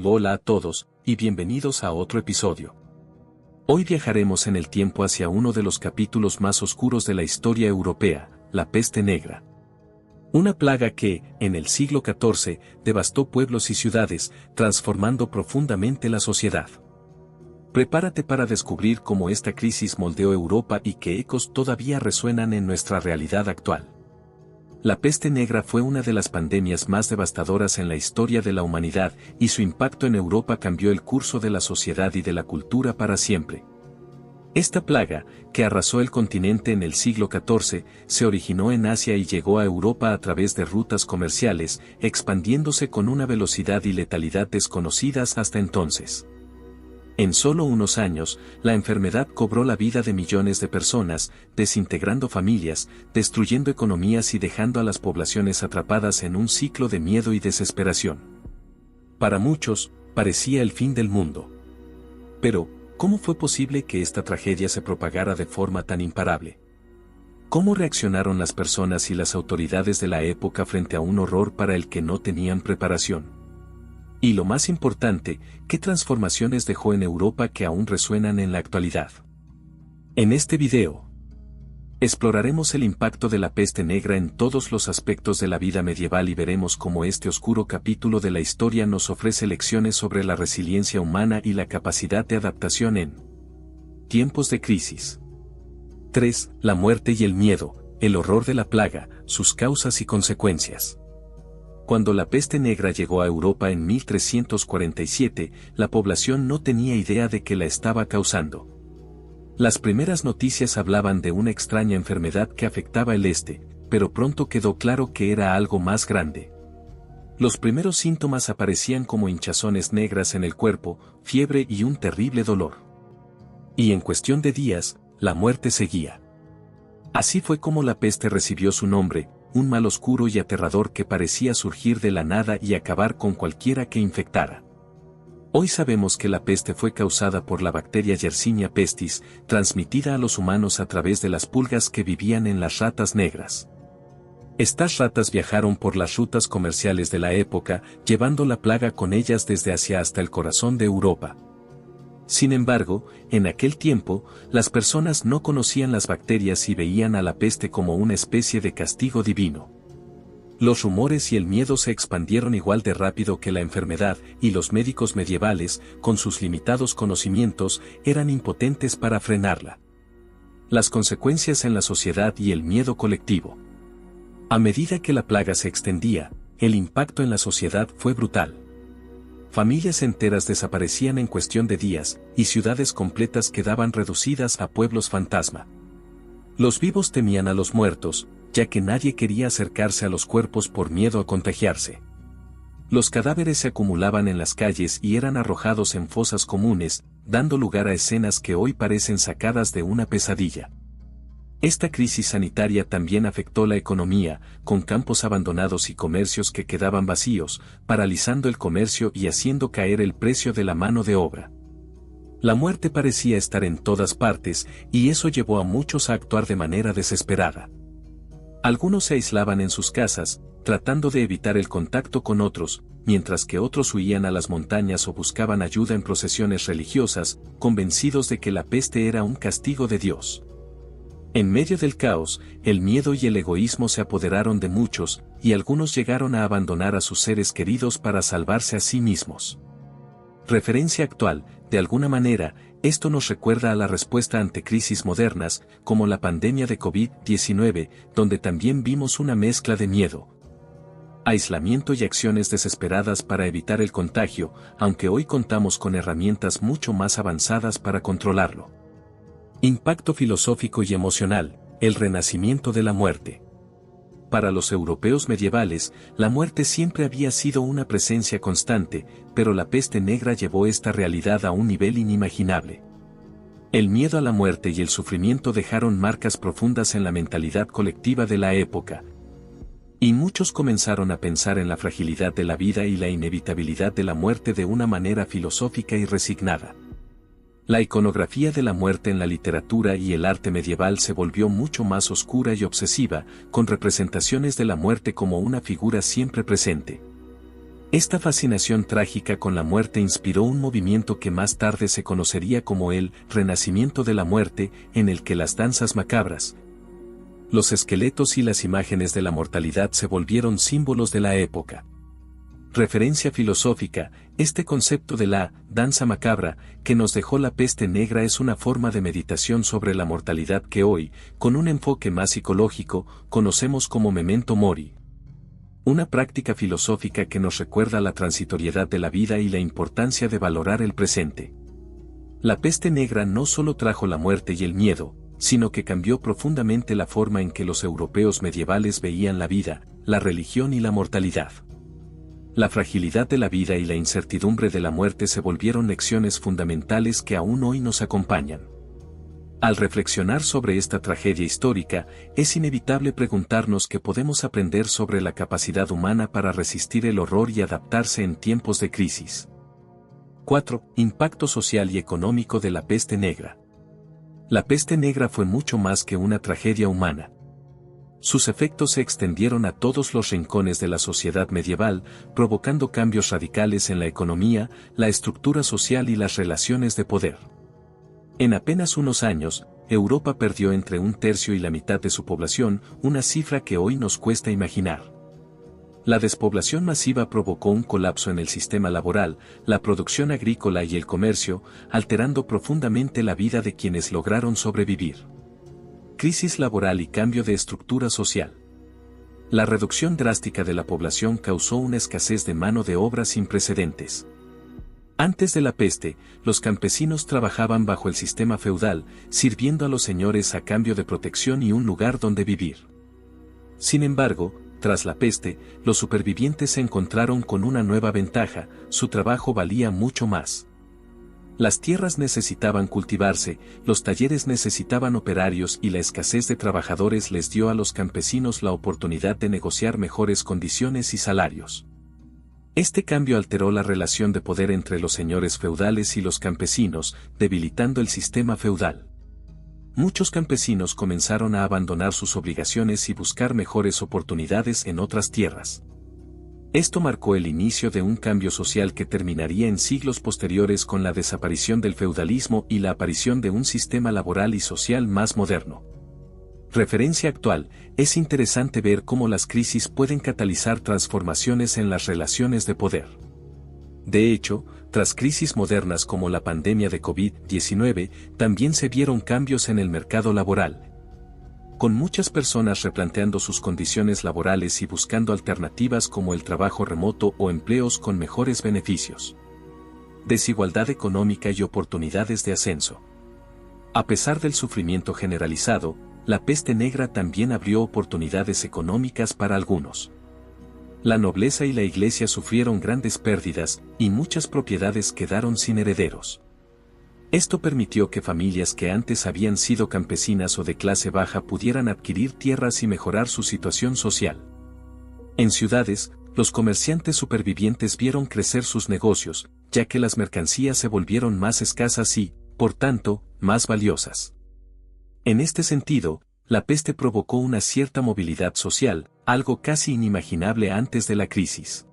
Hola a todos, y bienvenidos a otro episodio. Hoy viajaremos en el tiempo hacia uno de los capítulos más oscuros de la historia europea, la peste negra. Una plaga que, en el siglo XIV, devastó pueblos y ciudades, transformando profundamente la sociedad. Prepárate para descubrir cómo esta crisis moldeó Europa y qué ecos todavía resuenan en nuestra realidad actual. La peste negra fue una de las pandemias más devastadoras en la historia de la humanidad, y su impacto en Europa cambió el curso de la sociedad y de la cultura para siempre. Esta plaga, que arrasó el continente en el siglo XIV, se originó en Asia y llegó a Europa a través de rutas comerciales, expandiéndose con una velocidad y letalidad desconocidas hasta entonces. En solo unos años, la enfermedad cobró la vida de millones de personas, desintegrando familias, destruyendo economías y dejando a las poblaciones atrapadas en un ciclo de miedo y desesperación. Para muchos, parecía el fin del mundo. Pero, ¿cómo fue posible que esta tragedia se propagara de forma tan imparable? ¿Cómo reaccionaron las personas y las autoridades de la época frente a un horror para el que no tenían preparación? Y lo más importante, ¿qué transformaciones dejó en Europa que aún resuenan en la actualidad? En este video, exploraremos el impacto de la peste negra en todos los aspectos de la vida medieval y veremos cómo este oscuro capítulo de la historia nos ofrece lecciones sobre la resiliencia humana y la capacidad de adaptación en tiempos de crisis. 3. La muerte y el miedo, el horror de la plaga, sus causas y consecuencias. Cuando la peste negra llegó a Europa en 1347, la población no tenía idea de qué la estaba causando. Las primeras noticias hablaban de una extraña enfermedad que afectaba el este, pero pronto quedó claro que era algo más grande. Los primeros síntomas aparecían como hinchazones negras en el cuerpo, fiebre y un terrible dolor. Y en cuestión de días, la muerte seguía. Así fue como la peste recibió su nombre, un mal oscuro y aterrador que parecía surgir de la nada y acabar con cualquiera que infectara. Hoy sabemos que la peste fue causada por la bacteria Yersinia pestis, transmitida a los humanos a través de las pulgas que vivían en las ratas negras. Estas ratas viajaron por las rutas comerciales de la época, llevando la plaga con ellas desde Asia hasta el corazón de Europa. Sin embargo, en aquel tiempo, las personas no conocían las bacterias y veían a la peste como una especie de castigo divino. Los rumores y el miedo se expandieron igual de rápido que la enfermedad, y los médicos medievales, con sus limitados conocimientos, eran impotentes para frenarla. Las consecuencias en la sociedad y el miedo colectivo. A medida que la plaga se extendía, el impacto en la sociedad fue brutal. Familias enteras desaparecían en cuestión de días, y ciudades completas quedaban reducidas a pueblos fantasma. Los vivos temían a los muertos, ya que nadie quería acercarse a los cuerpos por miedo a contagiarse. Los cadáveres se acumulaban en las calles y eran arrojados en fosas comunes, dando lugar a escenas que hoy parecen sacadas de una pesadilla. Esta crisis sanitaria también afectó la economía, con campos abandonados y comercios que quedaban vacíos, paralizando el comercio y haciendo caer el precio de la mano de obra. La muerte parecía estar en todas partes, y eso llevó a muchos a actuar de manera desesperada. Algunos se aislaban en sus casas, tratando de evitar el contacto con otros, mientras que otros huían a las montañas o buscaban ayuda en procesiones religiosas, convencidos de que la peste era un castigo de Dios. En medio del caos, el miedo y el egoísmo se apoderaron de muchos, y algunos llegaron a abandonar a sus seres queridos para salvarse a sí mismos. Referencia actual, de alguna manera, esto nos recuerda a la respuesta ante crisis modernas, como la pandemia de COVID-19, donde también vimos una mezcla de miedo, aislamiento y acciones desesperadas para evitar el contagio, aunque hoy contamos con herramientas mucho más avanzadas para controlarlo. Impacto filosófico y emocional, el renacimiento de la muerte. Para los europeos medievales, la muerte siempre había sido una presencia constante, pero la peste negra llevó esta realidad a un nivel inimaginable. El miedo a la muerte y el sufrimiento dejaron marcas profundas en la mentalidad colectiva de la época, y muchos comenzaron a pensar en la fragilidad de la vida y la inevitabilidad de la muerte de una manera filosófica y resignada. La iconografía de la muerte en la literatura y el arte medieval se volvió mucho más oscura y obsesiva, con representaciones de la muerte como una figura siempre presente. Esta fascinación trágica con la muerte inspiró un movimiento que más tarde se conocería como el Renacimiento de la Muerte, en el que las danzas macabras, los esqueletos y las imágenes de la mortalidad se volvieron símbolos de la época. Referencia filosófica: este concepto de la danza macabra que nos dejó la peste negra es una forma de meditación sobre la mortalidad que hoy, con un enfoque más psicológico, conocemos como memento mori. Una práctica filosófica que nos recuerda la transitoriedad de la vida y la importancia de valorar el presente. La peste negra no solo trajo la muerte y el miedo, sino que cambió profundamente la forma en que los europeos medievales veían la vida, la religión y la mortalidad. La fragilidad de la vida y la incertidumbre de la muerte se volvieron lecciones fundamentales que aún hoy nos acompañan. Al reflexionar sobre esta tragedia histórica, es inevitable preguntarnos qué podemos aprender sobre la capacidad humana para resistir el horror y adaptarse en tiempos de crisis. 4. Impacto social y económico de la peste negra. La peste negra fue mucho más que una tragedia humana. Sus efectos se extendieron a todos los rincones de la sociedad medieval, provocando cambios radicales en la economía, la estructura social y las relaciones de poder. En apenas unos años, Europa perdió entre un tercio y la mitad de su población, una cifra que hoy nos cuesta imaginar. La despoblación masiva provocó un colapso en el sistema laboral, la producción agrícola y el comercio, alterando profundamente la vida de quienes lograron sobrevivir. Crisis laboral y cambio de estructura social. La reducción drástica de la población causó una escasez de mano de obra sin precedentes. Antes de la peste, los campesinos trabajaban bajo el sistema feudal, sirviendo a los señores a cambio de protección y un lugar donde vivir. Sin embargo, tras la peste, los supervivientes se encontraron con una nueva ventaja: su trabajo valía mucho más. Las tierras necesitaban cultivarse, los talleres necesitaban operarios y la escasez de trabajadores les dio a los campesinos la oportunidad de negociar mejores condiciones y salarios. Este cambio alteró la relación de poder entre los señores feudales y los campesinos, debilitando el sistema feudal. Muchos campesinos comenzaron a abandonar sus obligaciones y buscar mejores oportunidades en otras tierras. Esto marcó el inicio de un cambio social que terminaría en siglos posteriores con la desaparición del feudalismo y la aparición de un sistema laboral y social más moderno. Referencia actual: es interesante ver cómo las crisis pueden catalizar transformaciones en las relaciones de poder. De hecho, tras crisis modernas como la pandemia de COVID-19, también se vieron cambios en el mercado laboral, con muchas personas replanteando sus condiciones laborales y buscando alternativas como el trabajo remoto o empleos con mejores beneficios. Desigualdad económica y oportunidades de ascenso. A pesar del sufrimiento generalizado, la peste negra también abrió oportunidades económicas para algunos. La nobleza y la iglesia sufrieron grandes pérdidas, y muchas propiedades quedaron sin herederos. Esto permitió que familias que antes habían sido campesinas o de clase baja pudieran adquirir tierras y mejorar su situación social. En ciudades, los comerciantes supervivientes vieron crecer sus negocios, ya que las mercancías se volvieron más escasas y, por tanto, más valiosas. En este sentido, la peste provocó una cierta movilidad social, algo casi inimaginable antes de la crisis.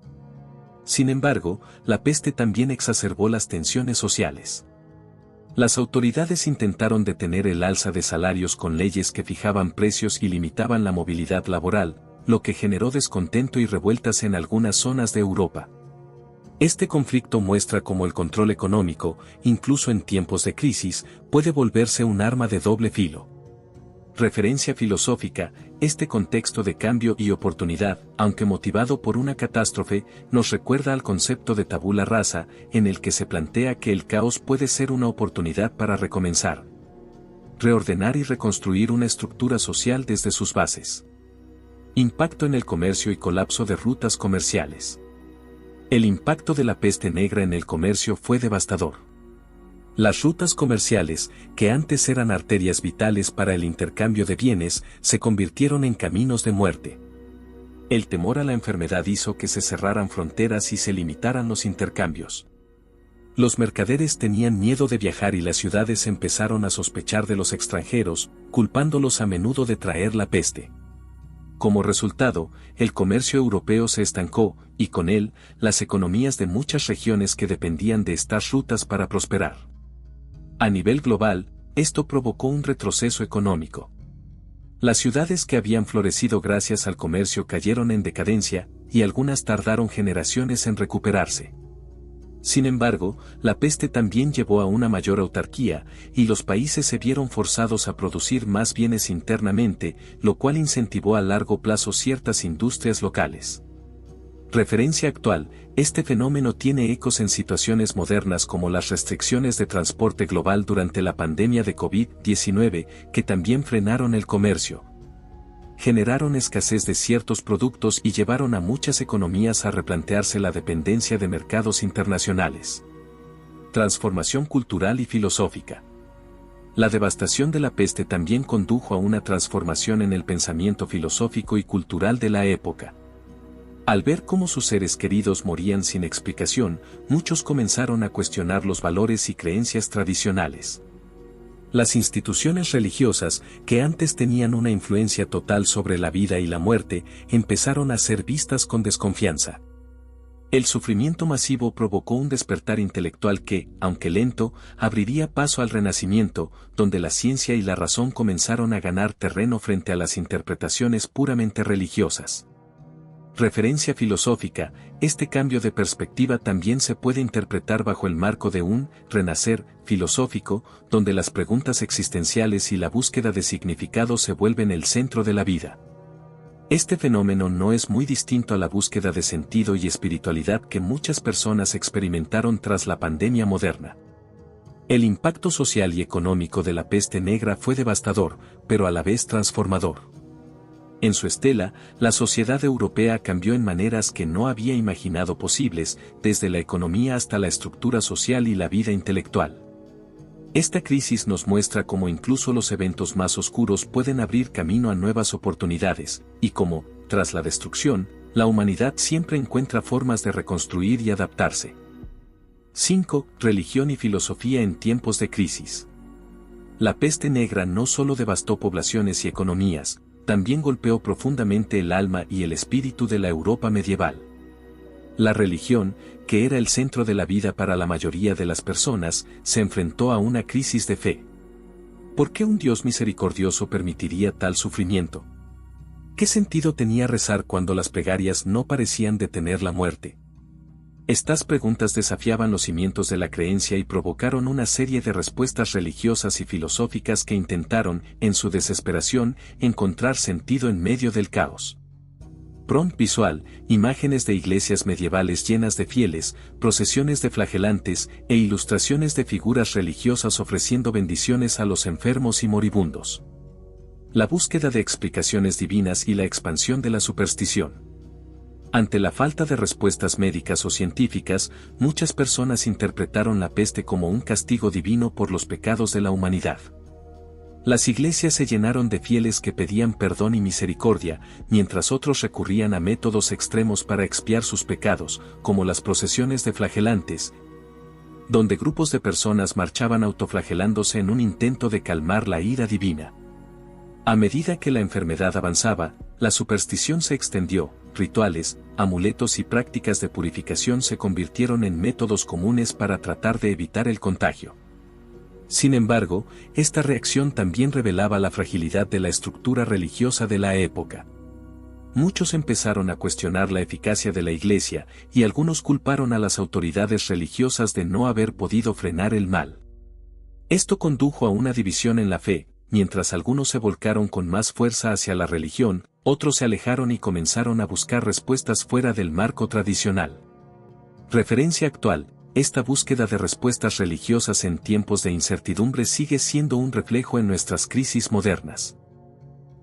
Sin embargo, la peste también exacerbó las tensiones sociales. Las autoridades intentaron detener el alza de salarios con leyes que fijaban precios y limitaban la movilidad laboral, lo que generó descontento y revueltas en algunas zonas de Europa. Este conflicto muestra cómo el control económico, incluso en tiempos de crisis, puede volverse un arma de doble filo. Referencia filosófica: este contexto de cambio y oportunidad, aunque motivado por una catástrofe, nos recuerda al concepto de tabula rasa, en el que se plantea que el caos puede ser una oportunidad para recomenzar, reordenar y reconstruir una estructura social desde sus bases. Impacto en el comercio y colapso de rutas comerciales. El impacto de la peste negra en el comercio fue devastador. Las rutas comerciales, que antes eran arterias vitales para el intercambio de bienes, se convirtieron en caminos de muerte. El temor a la enfermedad hizo que se cerraran fronteras y se limitaran los intercambios. Los mercaderes tenían miedo de viajar y las ciudades empezaron a sospechar de los extranjeros, culpándolos a menudo de traer la peste. Como resultado, el comercio europeo se estancó, y con él, las economías de muchas regiones que dependían de estas rutas para prosperar. A nivel global, esto provocó un retroceso económico. Las ciudades que habían florecido gracias al comercio cayeron en decadencia, y algunas tardaron generaciones en recuperarse. Sin embargo, la peste también llevó a una mayor autarquía, y los países se vieron forzados a producir más bienes internamente, lo cual incentivó a largo plazo ciertas industrias locales. Referencia actual, este fenómeno tiene ecos en situaciones modernas como las restricciones de transporte global durante la pandemia de COVID-19, que también frenaron el comercio, generaron escasez de ciertos productos y llevaron a muchas economías a replantearse la dependencia de mercados internacionales. Transformación cultural y filosófica. La devastación de la peste también condujo a una transformación en el pensamiento filosófico y cultural de la época. Al ver cómo sus seres queridos morían sin explicación, muchos comenzaron a cuestionar los valores y creencias tradicionales. Las instituciones religiosas, que antes tenían una influencia total sobre la vida y la muerte, empezaron a ser vistas con desconfianza. El sufrimiento masivo provocó un despertar intelectual que, aunque lento, abriría paso al Renacimiento, donde la ciencia y la razón comenzaron a ganar terreno frente a las interpretaciones puramente religiosas. Referencia filosófica, este cambio de perspectiva también se puede interpretar bajo el marco de un renacer filosófico, donde las preguntas existenciales y la búsqueda de significado se vuelven el centro de la vida. Este fenómeno no es muy distinto a la búsqueda de sentido y espiritualidad que muchas personas experimentaron tras la pandemia moderna. El impacto social y económico de la peste negra fue devastador, pero a la vez transformador. En su estela, la sociedad europea cambió en maneras que no había imaginado posibles, desde la economía hasta la estructura social y la vida intelectual. Esta crisis nos muestra cómo incluso los eventos más oscuros pueden abrir camino a nuevas oportunidades, y cómo, tras la destrucción, la humanidad siempre encuentra formas de reconstruir y adaptarse. 5. Religión y filosofía en tiempos de crisis. La peste negra no solo devastó poblaciones y economías, también golpeó profundamente el alma y el espíritu de la Europa medieval. La religión, que era el centro de la vida para la mayoría de las personas, se enfrentó a una crisis de fe. ¿Por qué un Dios misericordioso permitiría tal sufrimiento? ¿Qué sentido tenía rezar cuando las plegarias no parecían detener la muerte? Estas preguntas desafiaban los cimientos de la creencia y provocaron una serie de respuestas religiosas y filosóficas que intentaron, en su desesperación, encontrar sentido en medio del caos. Prompt visual, imágenes de iglesias medievales llenas de fieles, procesiones de flagelantes e ilustraciones de figuras religiosas ofreciendo bendiciones a los enfermos y moribundos. La búsqueda de explicaciones divinas y la expansión de la superstición. Ante la falta de respuestas médicas o científicas, muchas personas interpretaron la peste como un castigo divino por los pecados de la humanidad. Las iglesias se llenaron de fieles que pedían perdón y misericordia, mientras otros recurrían a métodos extremos para expiar sus pecados, como las procesiones de flagelantes, donde grupos de personas marchaban autoflagelándose en un intento de calmar la ira divina. A medida que la enfermedad avanzaba, la superstición se extendió, rituales, amuletos y prácticas de purificación se convirtieron en métodos comunes para tratar de evitar el contagio. Sin embargo, esta reacción también revelaba la fragilidad de la estructura religiosa de la época. Muchos empezaron a cuestionar la eficacia de la Iglesia, y algunos culparon a las autoridades religiosas de no haber podido frenar el mal. Esto condujo a una división en la fe. Mientras algunos se volcaron con más fuerza hacia la religión, otros se alejaron y comenzaron a buscar respuestas fuera del marco tradicional. Referencia actual, esta búsqueda de respuestas religiosas en tiempos de incertidumbre sigue siendo un reflejo en nuestras crisis modernas.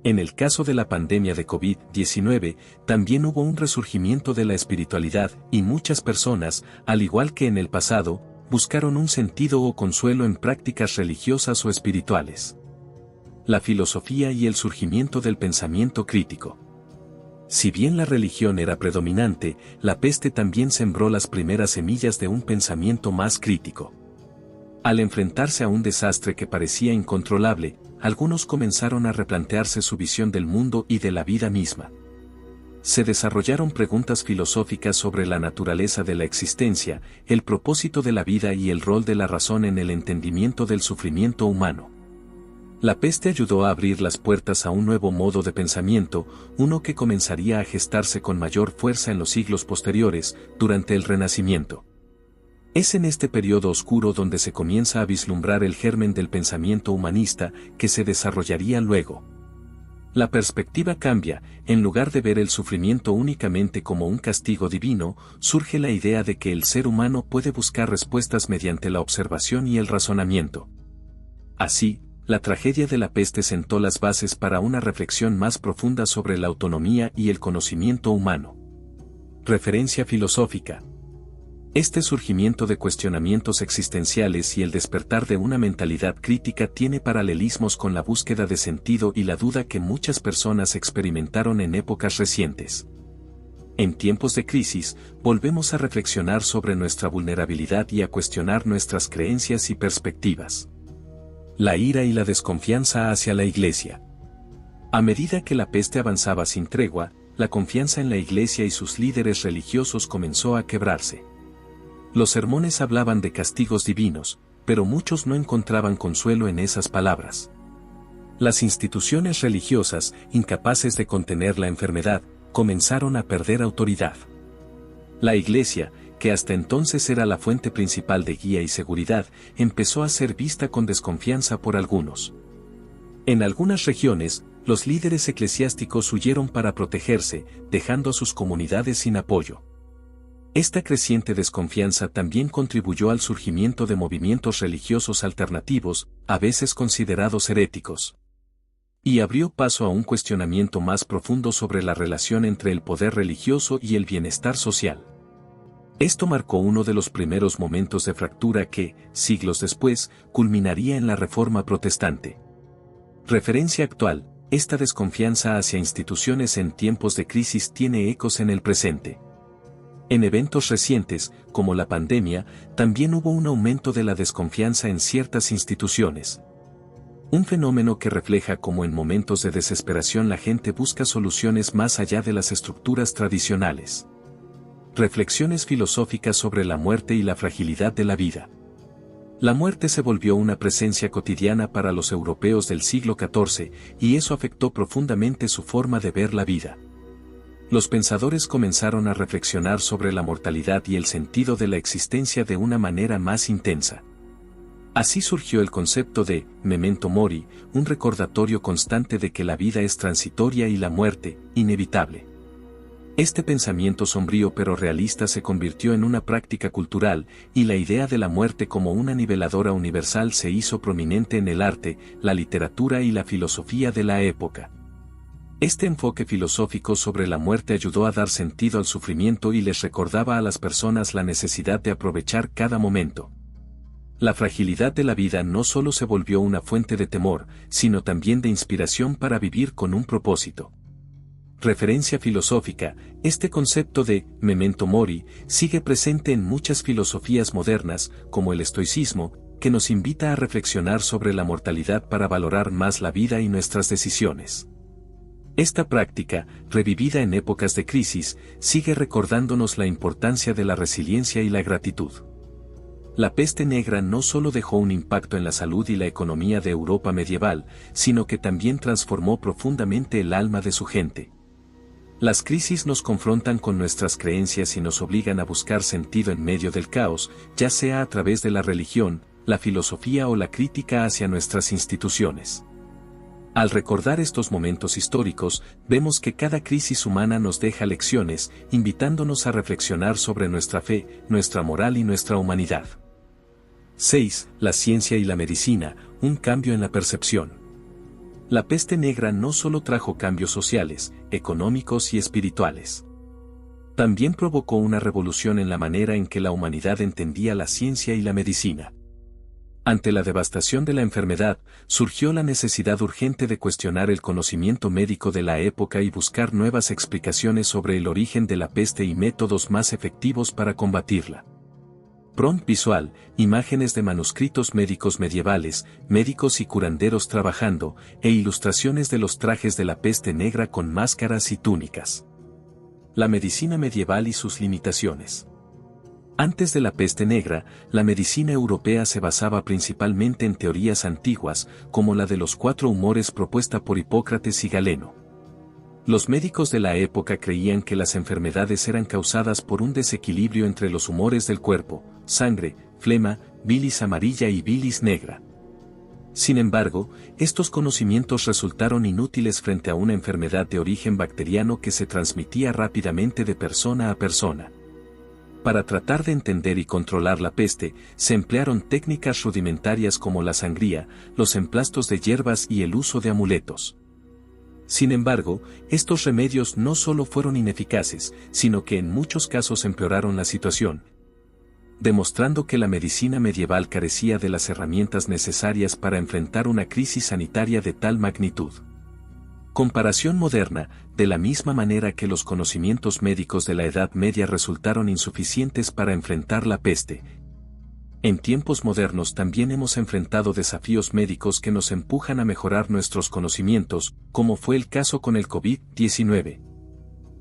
En el caso de la pandemia de COVID-19, también hubo un resurgimiento de la espiritualidad, y muchas personas, al igual que en el pasado, buscaron un sentido o consuelo en prácticas religiosas o espirituales. La filosofía y el surgimiento del pensamiento crítico. Si bien la religión era predominante, la peste también sembró las primeras semillas de un pensamiento más crítico. Al enfrentarse a un desastre que parecía incontrolable, algunos comenzaron a replantearse su visión del mundo y de la vida misma. Se desarrollaron preguntas filosóficas sobre la naturaleza de la existencia, el propósito de la vida y el rol de la razón en el entendimiento del sufrimiento humano. La peste ayudó a abrir las puertas a un nuevo modo de pensamiento, uno que comenzaría a gestarse con mayor fuerza en los siglos posteriores, durante el Renacimiento. Es en este periodo oscuro donde se comienza a vislumbrar el germen del pensamiento humanista que se desarrollaría luego. La perspectiva cambia, en lugar de ver el sufrimiento únicamente como un castigo divino, surge la idea de que el ser humano puede buscar respuestas mediante la observación y el razonamiento. Así, la tragedia de la peste sentó las bases para una reflexión más profunda sobre la autonomía y el conocimiento humano. Referencia filosófica. Este surgimiento de cuestionamientos existenciales y el despertar de una mentalidad crítica tiene paralelismos con la búsqueda de sentido y la duda que muchas personas experimentaron en épocas recientes. En tiempos de crisis, volvemos a reflexionar sobre nuestra vulnerabilidad y a cuestionar nuestras creencias y perspectivas. La ira y la desconfianza hacia la Iglesia. A medida que la peste avanzaba sin tregua, la confianza en la Iglesia y sus líderes religiosos comenzó a quebrarse. Los sermones hablaban de castigos divinos, pero muchos no encontraban consuelo en esas palabras. Las instituciones religiosas, incapaces de contener la enfermedad, comenzaron a perder autoridad. La Iglesia, que hasta entonces era la fuente principal de guía y seguridad, empezó a ser vista con desconfianza por algunos. En algunas regiones, los líderes eclesiásticos huyeron para protegerse, dejando a sus comunidades sin apoyo. Esta creciente desconfianza también contribuyó al surgimiento de movimientos religiosos alternativos, a veces considerados heréticos. Y abrió paso a un cuestionamiento más profundo sobre la relación entre el poder religioso y el bienestar social. Esto marcó uno de los primeros momentos de fractura que, siglos después, culminaría en la Reforma Protestante. Referencia actual: esta desconfianza hacia instituciones en tiempos de crisis tiene ecos en el presente. En eventos recientes, como la pandemia, también hubo un aumento de la desconfianza en ciertas instituciones. Un fenómeno que refleja cómo en momentos de desesperación la gente busca soluciones más allá de las estructuras tradicionales. Reflexiones filosóficas sobre la muerte y la fragilidad de la vida. La muerte se volvió una presencia cotidiana para los europeos del siglo XIV, y eso afectó profundamente su forma de ver la vida. Los pensadores comenzaron a reflexionar sobre la mortalidad y el sentido de la existencia de una manera más intensa. Así surgió el concepto de memento mori, un recordatorio constante de que la vida es transitoria y la muerte, inevitable. Este pensamiento sombrío pero realista se convirtió en una práctica cultural, y la idea de la muerte como una niveladora universal se hizo prominente en el arte, la literatura y la filosofía de la época. Este enfoque filosófico sobre la muerte ayudó a dar sentido al sufrimiento y les recordaba a las personas la necesidad de aprovechar cada momento. La fragilidad de la vida no solo se volvió una fuente de temor, sino también de inspiración para vivir con un propósito. Referencia filosófica: este concepto de memento mori sigue presente en muchas filosofías modernas, como el estoicismo, que nos invita a reflexionar sobre la mortalidad para valorar más la vida y nuestras decisiones. Esta práctica, revivida en épocas de crisis, sigue recordándonos la importancia de la resiliencia y la gratitud. La peste negra no solo dejó un impacto en la salud y la economía de Europa medieval, sino que también transformó profundamente el alma de su gente. Las crisis nos confrontan con nuestras creencias y nos obligan a buscar sentido en medio del caos, ya sea a través de la religión, la filosofía o la crítica hacia nuestras instituciones. Al recordar estos momentos históricos, vemos que cada crisis humana nos deja lecciones, invitándonos a reflexionar sobre nuestra fe, nuestra moral y nuestra humanidad. 6. La ciencia y la medicina, un cambio en la percepción. La peste negra no solo trajo cambios sociales, económicos y espirituales. También provocó una revolución en la manera en que la humanidad entendía la ciencia y la medicina. Ante la devastación de la enfermedad, surgió la necesidad urgente de cuestionar el conocimiento médico de la época y buscar nuevas explicaciones sobre el origen de la peste y métodos más efectivos para combatirla. Prompt visual, imágenes de manuscritos médicos medievales, médicos y curanderos trabajando, e ilustraciones de los trajes de la peste negra con máscaras y túnicas. La medicina medieval y sus limitaciones. Antes de la peste negra, la medicina europea se basaba principalmente en teorías antiguas, como la de los 4 humores propuesta por Hipócrates y Galeno. Los médicos de la época creían que las enfermedades eran causadas por un desequilibrio entre los humores del cuerpo, sangre, flema, bilis amarilla y bilis negra. Sin embargo, estos conocimientos resultaron inútiles frente a una enfermedad de origen bacteriano que se transmitía rápidamente de persona a persona. Para tratar de entender y controlar la peste, se emplearon técnicas rudimentarias como la sangría, los emplastos de hierbas y el uso de amuletos. Sin embargo, estos remedios no solo fueron ineficaces, sino que en muchos casos empeoraron la situación, demostrando que la medicina medieval carecía de las herramientas necesarias para enfrentar una crisis sanitaria de tal magnitud. Comparación moderna, de la misma manera que los conocimientos médicos de la Edad Media resultaron insuficientes para enfrentar la peste, en tiempos modernos también hemos enfrentado desafíos médicos que nos empujan a mejorar nuestros conocimientos, como fue el caso con el COVID-19.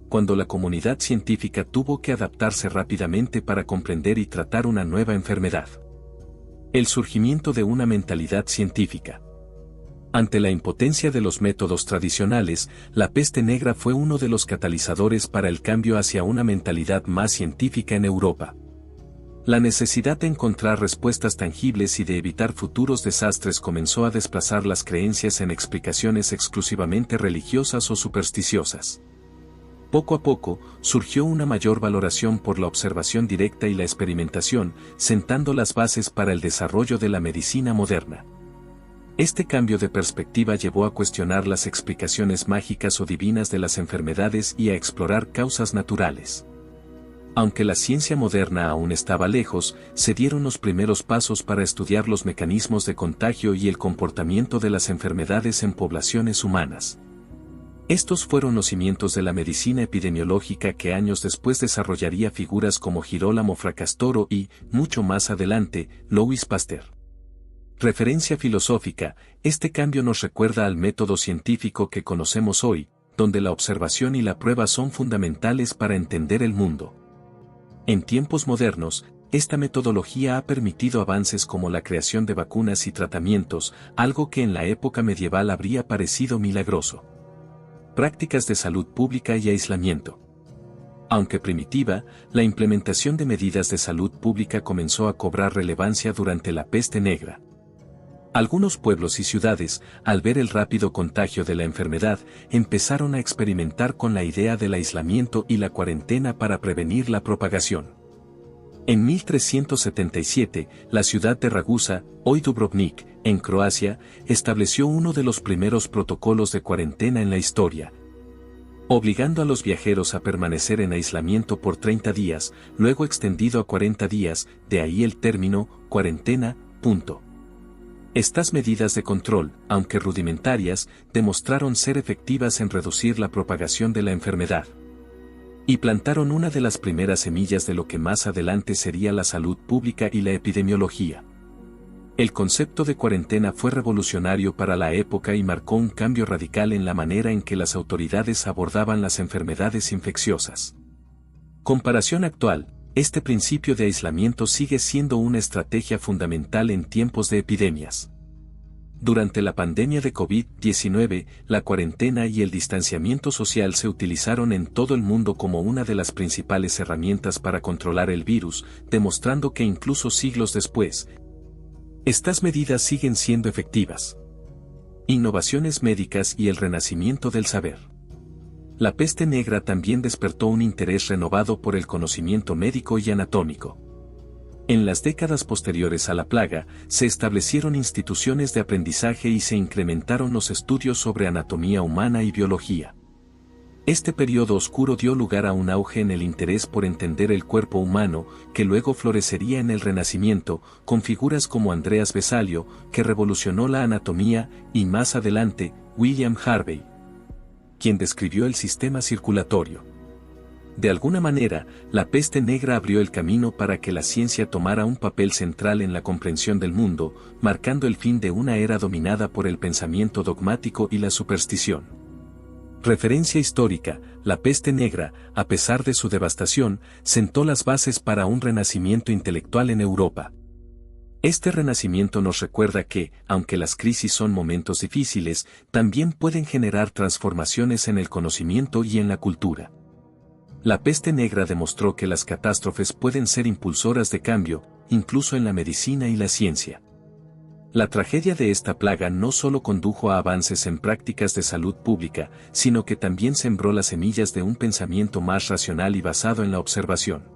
Cuando la comunidad científica tuvo que adaptarse rápidamente para comprender y tratar una nueva enfermedad. El surgimiento de una mentalidad científica. Ante la impotencia de los métodos tradicionales, la peste negra fue uno de los catalizadores para el cambio hacia una mentalidad más científica en Europa. La necesidad de encontrar respuestas tangibles y de evitar futuros desastres comenzó a desplazar las creencias en explicaciones exclusivamente religiosas o supersticiosas. Poco a poco, surgió una mayor valoración por la observación directa y la experimentación, sentando las bases para el desarrollo de la medicina moderna. Este cambio de perspectiva llevó a cuestionar las explicaciones mágicas o divinas de las enfermedades y a explorar causas naturales. Aunque la ciencia moderna aún estaba lejos, se dieron los primeros pasos para estudiar los mecanismos de contagio y el comportamiento de las enfermedades en poblaciones humanas. Estos fueron los cimientos de la medicina epidemiológica que años después desarrollaría figuras como Girolamo Fracastoro y, mucho más adelante, Louis Pasteur. Referencia filosófica, este cambio nos recuerda al método científico que conocemos hoy, donde la observación y la prueba son fundamentales para entender el mundo. En tiempos modernos, esta metodología ha permitido avances como la creación de vacunas y tratamientos, algo que en la época medieval habría parecido milagroso. Prácticas de salud pública y aislamiento. Aunque primitiva, la implementación de medidas de salud pública comenzó a cobrar relevancia durante la peste negra. Algunos pueblos y ciudades, al ver el rápido contagio de la enfermedad, empezaron a experimentar con la idea del aislamiento y la cuarentena para prevenir la propagación. En 1377, la ciudad de Ragusa, hoy Dubrovnik, en Croacia, estableció uno de los primeros protocolos de cuarentena en la historia, obligando a los viajeros a permanecer en aislamiento por 30 días, luego extendido a 40 días, de ahí el término, cuarentena. Estas medidas de control, aunque rudimentarias, demostraron ser efectivas en reducir la propagación de la enfermedad. Y plantaron una de las primeras semillas de lo que más adelante sería la salud pública y la epidemiología. El concepto de cuarentena fue revolucionario para la época y marcó un cambio radical en la manera en que las autoridades abordaban las enfermedades infecciosas. Comparación actual, este principio de aislamiento sigue siendo una estrategia fundamental en tiempos de epidemias. Durante la pandemia de COVID-19, la cuarentena y el distanciamiento social se utilizaron en todo el mundo como una de las principales herramientas para controlar el virus, demostrando que incluso siglos después, estas medidas siguen siendo efectivas. Innovaciones médicas y el renacimiento del saber. La peste negra también despertó un interés renovado por el conocimiento médico y anatómico. En las décadas posteriores a la plaga, se establecieron instituciones de aprendizaje y se incrementaron los estudios sobre anatomía humana y biología. Este periodo oscuro dio lugar a un auge en el interés por entender el cuerpo humano, que luego florecería en el Renacimiento, con figuras como Andreas Vesalio, que revolucionó la anatomía, y más adelante, William Harvey, quien describió el sistema circulatorio. De alguna manera, la peste negra abrió el camino para que la ciencia tomara un papel central en la comprensión del mundo, marcando el fin de una era dominada por el pensamiento dogmático y la superstición. Referencia histórica: la peste negra, a pesar de su devastación, sentó las bases para un renacimiento intelectual en Europa. Este renacimiento nos recuerda que, aunque las crisis son momentos difíciles, también pueden generar transformaciones en el conocimiento y en la cultura. La peste negra demostró que las catástrofes pueden ser impulsoras de cambio, incluso en la medicina y la ciencia. La tragedia de esta plaga no solo condujo a avances en prácticas de salud pública, sino que también sembró las semillas de un pensamiento más racional y basado en la observación.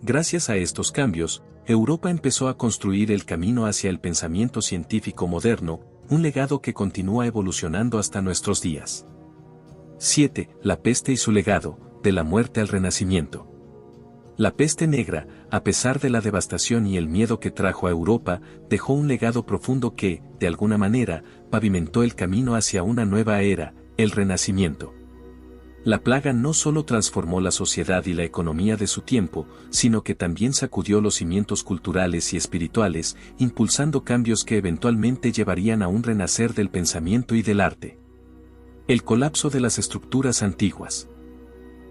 Gracias a estos cambios, Europa empezó a construir el camino hacia el pensamiento científico moderno, un legado que continúa evolucionando hasta nuestros días. 7. La peste y su legado: de la muerte al renacimiento. La peste negra, a pesar de la devastación y el miedo que trajo a Europa, dejó un legado profundo que, de alguna manera, pavimentó el camino hacia una nueva era, el Renacimiento. La plaga no solo transformó la sociedad y la economía de su tiempo, sino que también sacudió los cimientos culturales y espirituales, impulsando cambios que eventualmente llevarían a un renacer del pensamiento y del arte. El colapso de las estructuras antiguas.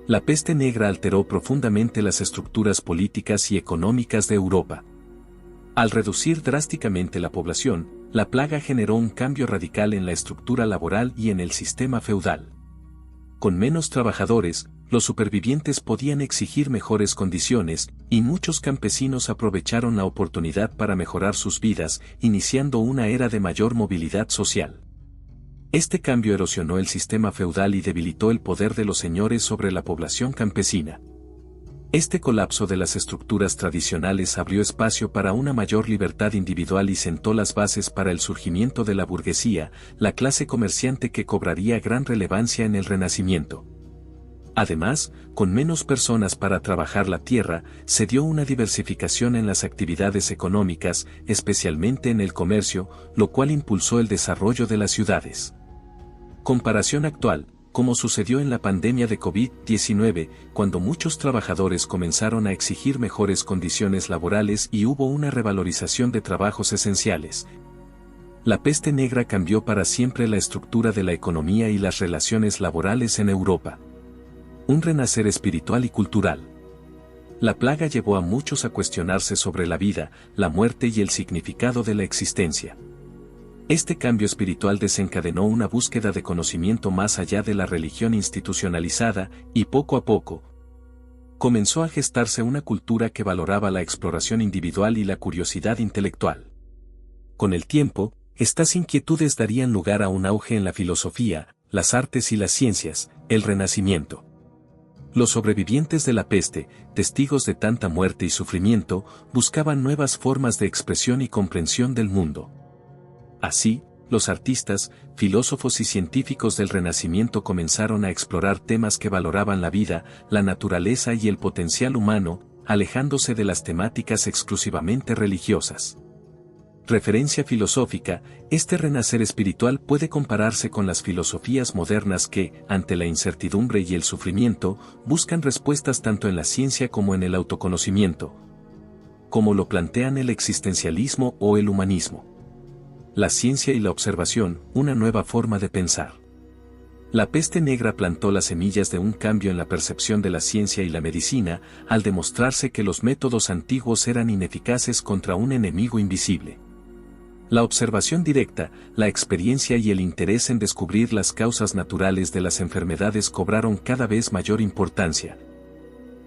La peste negra alteró profundamente las estructuras políticas y económicas de Europa. Al reducir drásticamente la población, la plaga generó un cambio radical en la estructura laboral y en el sistema feudal. Con menos trabajadores, los supervivientes podían exigir mejores condiciones, y muchos campesinos aprovecharon la oportunidad para mejorar sus vidas, iniciando una era de mayor movilidad social. Este cambio erosionó el sistema feudal y debilitó el poder de los señores sobre la población campesina. Este colapso de las estructuras tradicionales abrió espacio para una mayor libertad individual y sentó las bases para el surgimiento de la burguesía, la clase comerciante que cobraría gran relevancia en el Renacimiento. Además, con menos personas para trabajar la tierra, se dio una diversificación en las actividades económicas, especialmente en el comercio, lo cual impulsó el desarrollo de las ciudades. Comparación actual: como sucedió en la pandemia de COVID-19, cuando muchos trabajadores comenzaron a exigir mejores condiciones laborales y hubo una revalorización de trabajos esenciales. La peste negra cambió para siempre la estructura de la economía y las relaciones laborales en Europa. Un renacer espiritual y cultural. La plaga llevó a muchos a cuestionarse sobre la vida, la muerte y el significado de la existencia. Este cambio espiritual desencadenó una búsqueda de conocimiento más allá de la religión institucionalizada, y poco a poco, comenzó a gestarse una cultura que valoraba la exploración individual y la curiosidad intelectual. Con el tiempo, estas inquietudes darían lugar a un auge en la filosofía, las artes y las ciencias, el Renacimiento. Los sobrevivientes de la peste, testigos de tanta muerte y sufrimiento, buscaban nuevas formas de expresión y comprensión del mundo. Así, los artistas, filósofos y científicos del Renacimiento comenzaron a explorar temas que valoraban la vida, la naturaleza y el potencial humano, alejándose de las temáticas exclusivamente religiosas. Referencia filosófica: este renacer espiritual puede compararse con las filosofías modernas que, ante la incertidumbre y el sufrimiento, buscan respuestas tanto en la ciencia como en el autoconocimiento, como lo plantean el existencialismo o el humanismo. La ciencia y la observación, una nueva forma de pensar. La peste negra plantó las semillas de un cambio en la percepción de la ciencia y la medicina, al demostrarse que los métodos antiguos eran ineficaces contra un enemigo invisible. La observación directa, la experiencia y el interés en descubrir las causas naturales de las enfermedades cobraron cada vez mayor importancia,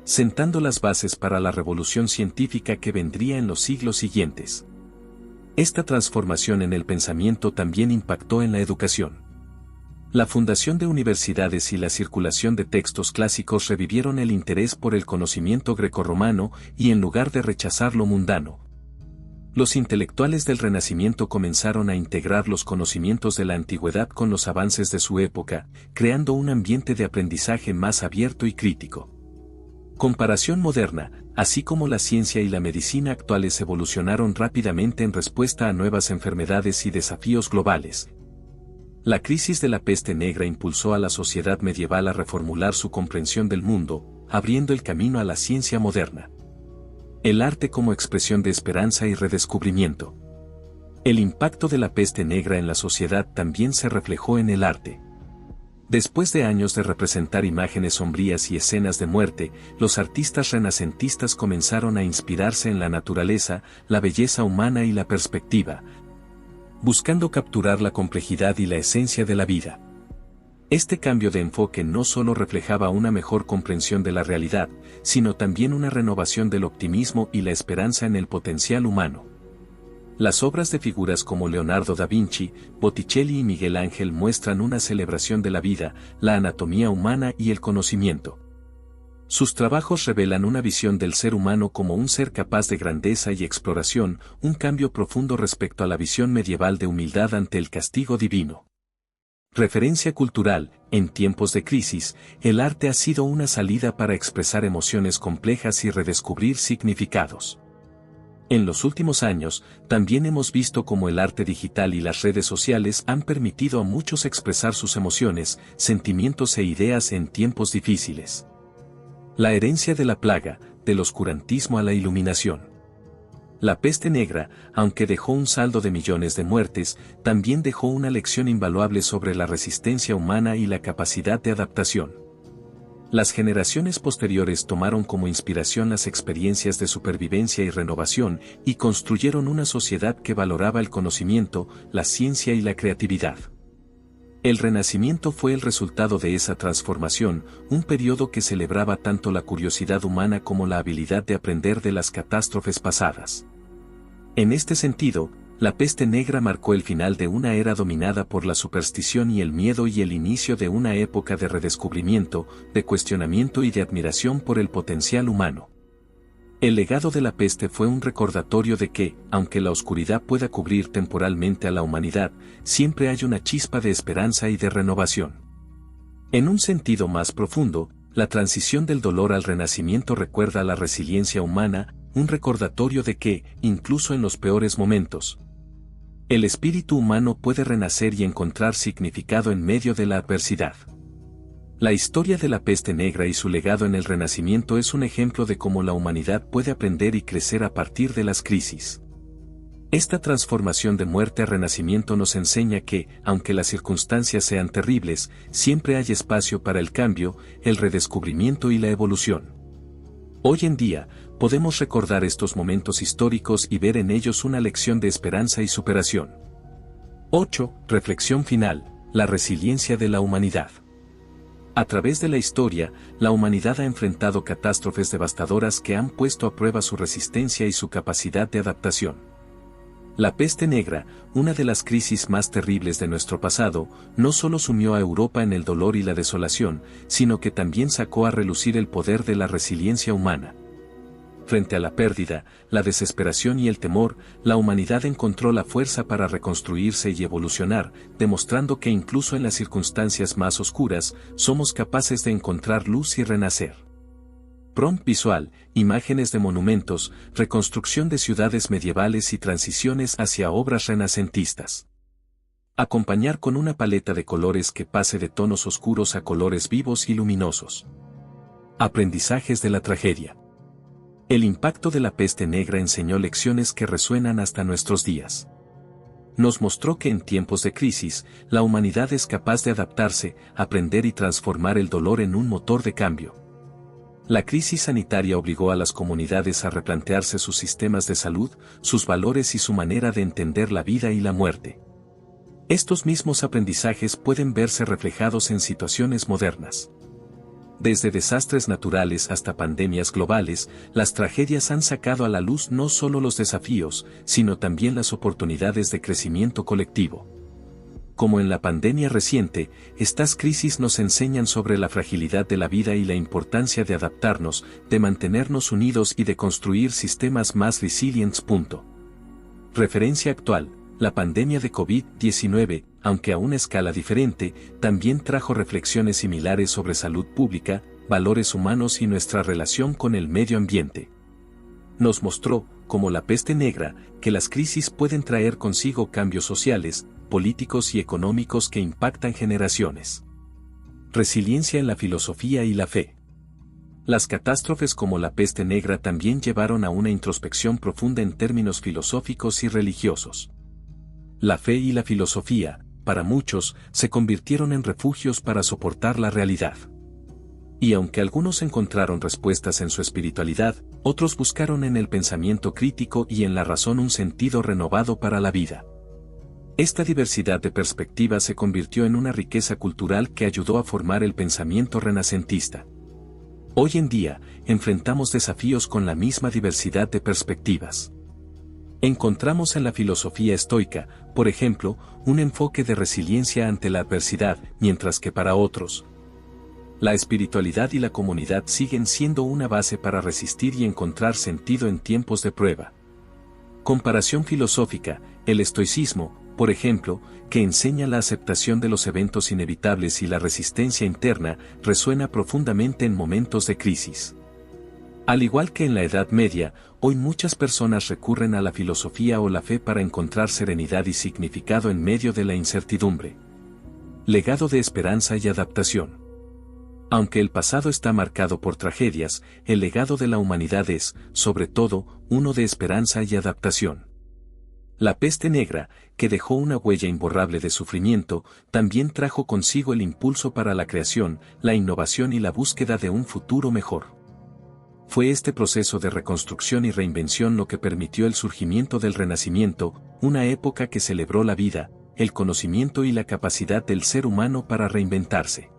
sentando las bases para la revolución científica que vendría en los siglos siguientes. Esta transformación en el pensamiento también impactó en la educación. La fundación de universidades y la circulación de textos clásicos revivieron el interés por el conocimiento grecorromano y en lugar de rechazar lo mundano, los intelectuales del Renacimiento comenzaron a integrar los conocimientos de la antigüedad con los avances de su época, creando un ambiente de aprendizaje más abierto y crítico. Comparación moderna: así como la ciencia y la medicina actuales evolucionaron rápidamente en respuesta a nuevas enfermedades y desafíos globales, la crisis de la peste negra impulsó a la sociedad medieval a reformular su comprensión del mundo, abriendo el camino a la ciencia moderna. El arte como expresión de esperanza y redescubrimiento. El impacto de la peste negra en la sociedad también se reflejó en el arte. Después de años de representar imágenes sombrías y escenas de muerte, los artistas renacentistas comenzaron a inspirarse en la naturaleza, la belleza humana y la perspectiva, buscando capturar la complejidad y la esencia de la vida. Este cambio de enfoque no solo reflejaba una mejor comprensión de la realidad, sino también una renovación del optimismo y la esperanza en el potencial humano. Las obras de figuras como Leonardo da Vinci, Botticelli y Miguel Ángel muestran una celebración de la vida, la anatomía humana y el conocimiento. Sus trabajos revelan una visión del ser humano como un ser capaz de grandeza y exploración, un cambio profundo respecto a la visión medieval de humildad ante el castigo divino. Referencia cultural: en tiempos de crisis, el arte ha sido una salida para expresar emociones complejas y redescubrir significados. En los últimos años, también hemos visto cómo el arte digital y las redes sociales han permitido a muchos expresar sus emociones, sentimientos e ideas en tiempos difíciles. La herencia de la plaga, del oscurantismo a la iluminación. La peste negra, aunque dejó un saldo de millones de muertes, también dejó una lección invaluable sobre la resistencia humana y la capacidad de adaptación. Las generaciones posteriores tomaron como inspiración las experiencias de supervivencia y renovación y construyeron una sociedad que valoraba el conocimiento, la ciencia y la creatividad. El Renacimiento fue el resultado de esa transformación, un periodo que celebraba tanto la curiosidad humana como la habilidad de aprender de las catástrofes pasadas. En este sentido, la peste negra marcó el final de una era dominada por la superstición y el miedo y el inicio de una época de redescubrimiento, de cuestionamiento y de admiración por el potencial humano. El legado de la peste fue un recordatorio de que, aunque la oscuridad pueda cubrir temporalmente a la humanidad, siempre hay una chispa de esperanza y de renovación. En un sentido más profundo, la transición del dolor al renacimiento recuerda la resiliencia humana, un recordatorio de que, incluso en los peores momentos, el espíritu humano puede renacer y encontrar significado en medio de la adversidad. La historia de la peste negra y su legado en el Renacimiento es un ejemplo de cómo la humanidad puede aprender y crecer a partir de las crisis. Esta transformación de muerte a renacimiento nos enseña que, aunque las circunstancias sean terribles, siempre hay espacio para el cambio, el redescubrimiento y la evolución. Hoy en día, podemos recordar estos momentos históricos y ver en ellos una lección de esperanza y superación. 8. Reflexión final: la resiliencia de la humanidad. A través de la historia, la humanidad ha enfrentado catástrofes devastadoras que han puesto a prueba su resistencia y su capacidad de adaptación. La peste negra, una de las crisis más terribles de nuestro pasado, no solo sumió a Europa en el dolor y la desolación, sino que también sacó a relucir el poder de la resiliencia humana. Frente a la pérdida, la desesperación y el temor, la humanidad encontró la fuerza para reconstruirse y evolucionar, demostrando que incluso en las circunstancias más oscuras, somos capaces de encontrar luz y renacer. Prompt visual: imágenes de monumentos, reconstrucción de ciudades medievales y transiciones hacia obras renacentistas. Acompañar con una paleta de colores que pase de tonos oscuros a colores vivos y luminosos. Aprendizajes de la tragedia. El impacto de la peste negra enseñó lecciones que resuenan hasta nuestros días. Nos mostró que en tiempos de crisis, la humanidad es capaz de adaptarse, aprender y transformar el dolor en un motor de cambio. La crisis sanitaria obligó a las comunidades a replantearse sus sistemas de salud, sus valores y su manera de entender la vida y la muerte. Estos mismos aprendizajes pueden verse reflejados en situaciones modernas. Desde desastres naturales hasta pandemias globales, las tragedias han sacado a la luz no solo los desafíos, sino también las oportunidades de crecimiento colectivo. Como en la pandemia reciente, estas crisis nos enseñan sobre la fragilidad de la vida y la importancia de adaptarnos, de mantenernos unidos y de construir sistemas más resilientes. Referencia actual: la pandemia de COVID-19, aunque a una escala diferente, también trajo reflexiones similares sobre salud pública, valores humanos y nuestra relación con el medio ambiente. Nos mostró, como la peste negra, que las crisis pueden traer consigo cambios sociales, políticos y económicos que impactan generaciones. Resiliencia en la filosofía y la fe. Las catástrofes como la peste negra también llevaron a una introspección profunda en términos filosóficos y religiosos. La fe y la filosofía, para muchos, se convirtieron en refugios para soportar la realidad. Y aunque algunos encontraron respuestas en su espiritualidad, otros buscaron en el pensamiento crítico y en la razón un sentido renovado para la vida. Esta diversidad de perspectivas se convirtió en una riqueza cultural que ayudó a formar el pensamiento renacentista. Hoy en día, enfrentamos desafíos con la misma diversidad de perspectivas. Encontramos en la filosofía estoica, por ejemplo, un enfoque de resiliencia ante la adversidad, mientras que para otros, la espiritualidad y la comunidad siguen siendo una base para resistir y encontrar sentido en tiempos de prueba. Comparación filosófica, el estoicismo, por ejemplo, que enseña la aceptación de los eventos inevitables y la resistencia interna, resuena profundamente en momentos de crisis. Al igual que en la Edad Media, hoy muchas personas recurren a la filosofía o la fe para encontrar serenidad y significado en medio de la incertidumbre. Legado de esperanza y adaptación. Aunque el pasado está marcado por tragedias, el legado de la humanidad es, sobre todo, uno de esperanza y adaptación. La peste negra, que dejó una huella imborrable de sufrimiento, también trajo consigo el impulso para la creación, la innovación y la búsqueda de un futuro mejor. Fue este proceso de reconstrucción y reinvención lo que permitió el surgimiento del Renacimiento, una época que celebró la vida, el conocimiento y la capacidad del ser humano para reinventarse.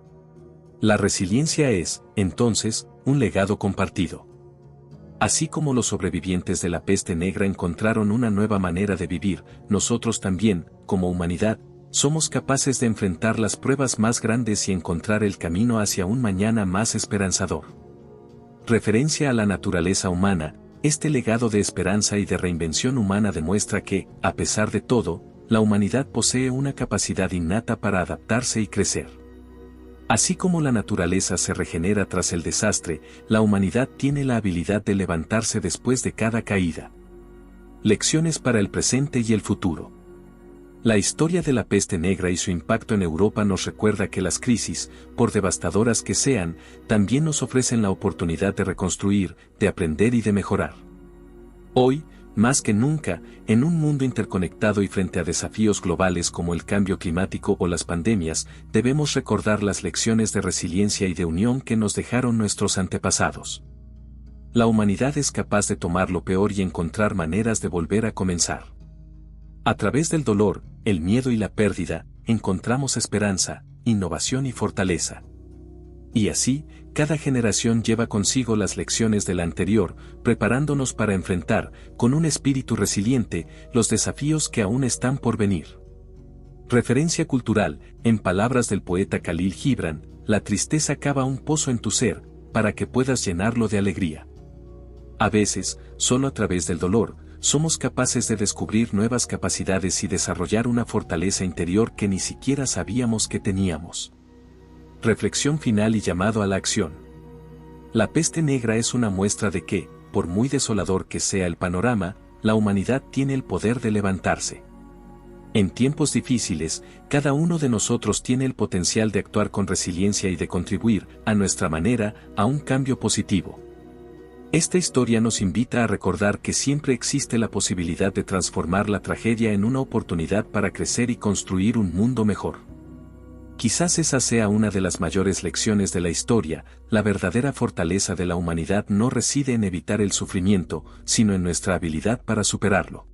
La resiliencia es, entonces, un legado compartido. Así como los sobrevivientes de la peste negra encontraron una nueva manera de vivir, nosotros también, como humanidad, somos capaces de enfrentar las pruebas más grandes y encontrar el camino hacia un mañana más esperanzador. Referencia a la naturaleza humana, este legado de esperanza y de reinvención humana demuestra que, a pesar de todo, la humanidad posee una capacidad innata para adaptarse y crecer. Así como la naturaleza se regenera tras el desastre, la humanidad tiene la habilidad de levantarse después de cada caída. Lecciones para el presente y el futuro. La historia de la peste negra y su impacto en Europa nos recuerda que las crisis, por devastadoras que sean, también nos ofrecen la oportunidad de reconstruir, de aprender y de mejorar. Hoy, más que nunca, en un mundo interconectado y frente a desafíos globales como el cambio climático o las pandemias, debemos recordar las lecciones de resiliencia y de unión que nos dejaron nuestros antepasados. La humanidad es capaz de tomar lo peor y encontrar maneras de volver a comenzar. A través del dolor, el miedo y la pérdida, encontramos esperanza, innovación y fortaleza. Y así, cada generación lleva consigo las lecciones de la anterior, preparándonos para enfrentar, con un espíritu resiliente, los desafíos que aún están por venir. Referencia cultural, en palabras del poeta Khalil Gibran, la tristeza cava un pozo en tu ser, para que puedas llenarlo de alegría. A veces, solo a través del dolor, somos capaces de descubrir nuevas capacidades y desarrollar una fortaleza interior que ni siquiera sabíamos que teníamos. Reflexión final y llamado a la acción. La peste negra es una muestra de que, por muy desolador que sea el panorama, la humanidad tiene el poder de levantarse. En tiempos difíciles, cada uno de nosotros tiene el potencial de actuar con resiliencia y de contribuir, a nuestra manera, a un cambio positivo. Esta historia nos invita a recordar que siempre existe la posibilidad de transformar la tragedia en una oportunidad para crecer y construir un mundo mejor. Quizás esa sea una de las mayores lecciones de la historia, la verdadera fortaleza de la humanidad no reside en evitar el sufrimiento, sino en nuestra habilidad para superarlo.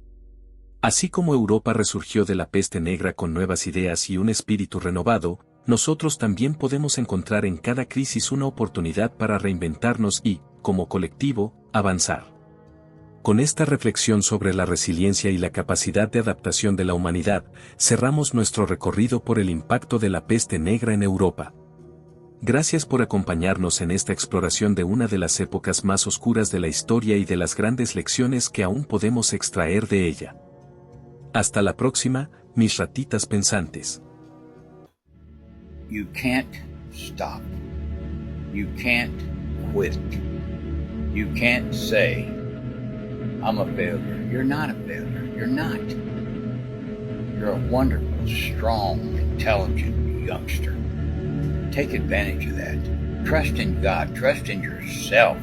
Así como Europa resurgió de la peste negra con nuevas ideas y un espíritu renovado, nosotros también podemos encontrar en cada crisis una oportunidad para reinventarnos y, como colectivo, avanzar. Con esta reflexión sobre la resiliencia y la capacidad de adaptación de la humanidad, cerramos nuestro recorrido por el impacto de la peste negra en Europa. Gracias por acompañarnos en esta exploración de una de las épocas más oscuras de la historia y de las grandes lecciones que aún podemos extraer de ella. Hasta la próxima, mis ratitas pensantes. You can't stop. You can't quit. You can't say, I'm a failure. You're not a failure. You're not. You're a wonderful, strong, intelligent youngster. Take advantage of that. Trust in God. Trust in yourself.